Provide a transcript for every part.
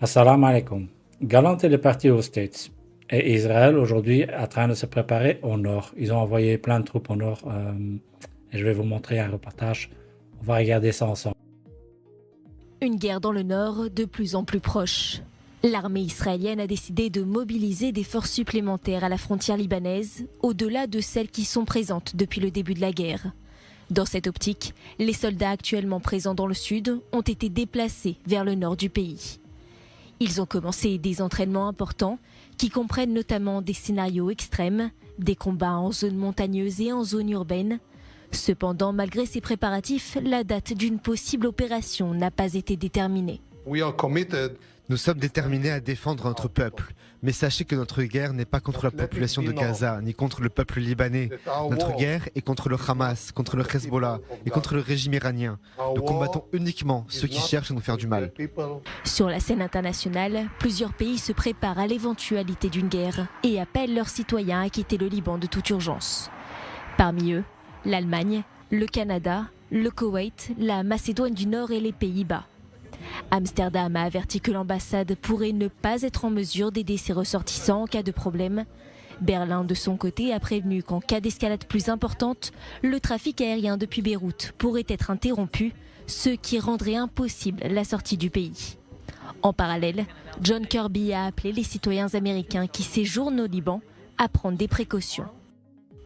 Assalamu alaikum. Galant est parti aux States. Et Israël, aujourd'hui, est en train de se préparer au nord. Ils ont envoyé plein de troupes au nord. Et je vais vous montrer un reportage. On va regarder ça ensemble. Une guerre dans le nord de plus en plus proche. L'armée israélienne a décidé de mobiliser des forces supplémentaires à la frontière libanaise, au-delà de celles qui sont présentes depuis le début de la guerre. Dans cette optique, les soldats actuellement présents dans le sud ont été déplacés vers le nord du pays. Ils ont commencé des entraînements importants qui comprennent notamment des scénarios extrêmes, des combats en zone montagneuse et en zone urbaine. Cependant, malgré ces préparatifs, la date d'une possible opération n'a pas été déterminée. Nous sommes déterminés à défendre notre peuple. Mais sachez que notre guerre n'est pas contre la population de Gaza, ni contre le peuple libanais. Notre guerre est contre le Hamas, contre le Hezbollah et contre le régime iranien. Nous combattons uniquement ceux qui cherchent à nous faire du mal. Sur la scène internationale, plusieurs pays se préparent à l'éventualité d'une guerre et appellent leurs citoyens à quitter le Liban de toute urgence. Parmi eux, l'Allemagne, le Canada, le Koweït, la Macédoine du Nord et les Pays-Bas. Amsterdam a averti que l'ambassade pourrait ne pas être en mesure d'aider ses ressortissants en cas de problème. Berlin, de son côté, a prévenu qu'en cas d'escalade plus importante, le trafic aérien depuis Beyrouth pourrait être interrompu, ce qui rendrait impossible la sortie du pays. En parallèle, John Kirby a appelé les citoyens américains qui séjournent au Liban à prendre des précautions.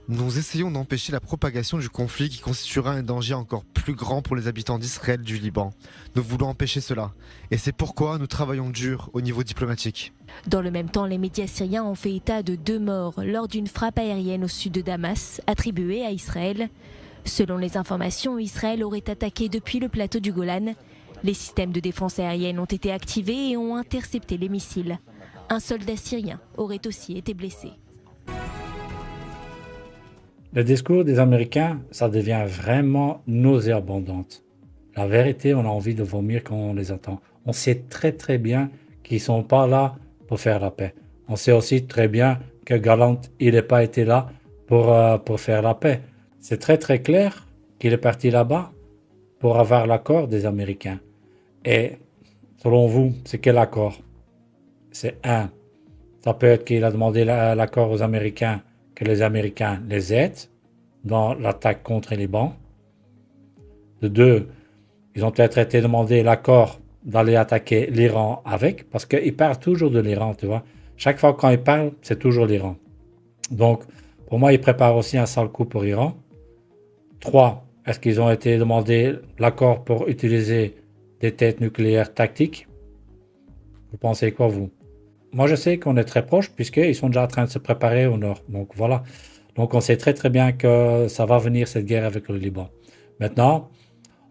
Nous essayons d'empêcher la propagation du conflit qui constituera un danger encore plus grand pour les habitants d'Israël du Liban. Nous voulons empêcher cela. Et c'est pourquoi nous travaillons dur au niveau diplomatique. Dans le même temps, les médias syriens ont fait état de 2 morts lors d'une frappe aérienne au sud de Damas, attribuée à Israël. Selon les informations, Israël aurait attaqué depuis le plateau du Golan. Les systèmes de défense aérienne ont été activés et ont intercepté les missiles. Un soldat syrien aurait aussi été blessé. Le discours des Américains, ça devient vraiment nauséabondant. La vérité, on a envie de vomir quand on les entend. On sait très très bien qu'ils ne sont pas là pour faire la paix. On sait aussi très bien que Gallant, il n'a pas été là pour faire la paix. C'est très très clair qu'il est parti là-bas pour avoir l'accord des Américains. Et selon vous, c'est quel accord? C'est un. Ça peut être qu'il a demandé l'accord aux Américains que les Américains les aident dans l'attaque contre les Liban. De deux, ils ont peut-être été demandé l'accord d'aller attaquer l'Iran avec, parce qu'ils parlent toujours de l'Iran, tu vois. Chaque fois quand ils parlent, c'est toujours l'Iran. Donc, pour moi, ils préparent aussi un sale coup pour l'Iran. Trois, est-ce qu'ils ont été demandé l'accord pour utiliser des têtes nucléaires tactiques? Vous pensez quoi, vous? Moi, je sais qu'on est très proche puisqu'ils sont déjà en train de se préparer au nord. Donc, voilà. Donc, on sait très, très bien que ça va venir, cette guerre avec le Liban. Maintenant,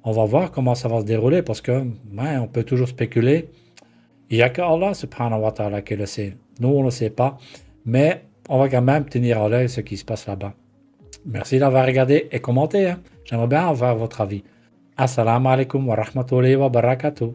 on va voir comment ça va se dérouler parce que, ouais, on peut toujours spéculer. Il n'y a qu'Allah, subhanahu wa ta'ala, qui le sait. Nous, on ne le sait pas. Mais on va quand même tenir à l'œil ce qui se passe là-bas. Merci d'avoir regardé et commenté. Hein. J'aimerais bien avoir votre avis. Assalamu alaikum wa rahmatullahi wa barakatuh.